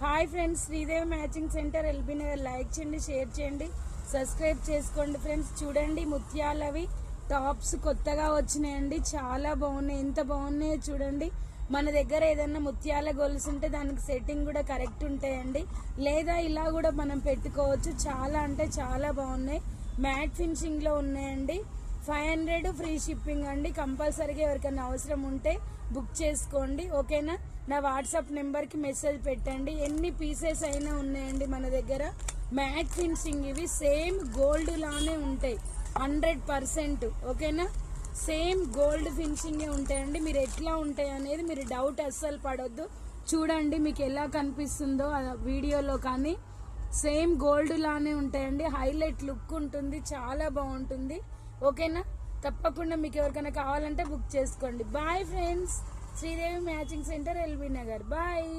Hi friends, Sridevi matching centre LB Nagar. Like చేయండి, share చేయండి, subscribe చేసుకోండి ఫ్రెండ్స్. చూడండి, ముత్యాలవి టాప్స్ కొత్తగా వచ్చినాయండి. చాలా బాగున్నాయి. ఎంత బాగున్నాయో చూడండి. మన దగ్గర ఏదైనా ముత్యాల గొలుసు ఉంటే దానికి సెట్టింగ్ కూడా కరెక్ట్ ఉంటాయండి, లేదా ఇలా కూడా మనం పెట్టుకోవచ్చు. చాలా అంటే చాలా బాగున్నాయి. మ్యాట్ ఫినిషింగ్ లో ఉన్నాయండి. 500 ఫ్రీ షిప్పింగ్ అండి. కంపల్సరీగా ఎవరికైనా అవసరం ఉంటే బుక్ చేసుకోండి, ఓకేనా. నా వాట్సాప్ నెంబర్కి మెసేజ్ పెట్టండి. ఎన్ని పీసెస్ అయినా ఉన్నాయండి మన దగ్గర. మ్యాట్ ఫినిషింగ్, ఇవి సేమ్ గోల్డ్ లానే ఉంటాయి 100%, ఓకేనా. సేమ్ గోల్డ్ ఫినిషింగే ఉంటాయండి. మీరు ఎట్లా ఉంటాయి అనేది మీరు డౌట్ అస్సలు పడొద్దు. చూడండి మీకు ఎలా కనిపిస్తుందో వీడియోలో, కానీ సేమ్ గోల్డ్ లానే ఉంటాయండి. హైలైట్ లుక్ ఉంటుంది, చాలా బాగుంటుంది, ఓకేనా. తప్పకుండా మీకు ఎవరికైనా కావాలంటే బుక్ చేసుకోండి. Bye friends, Sridevi matching centre LB Nagar. Bye.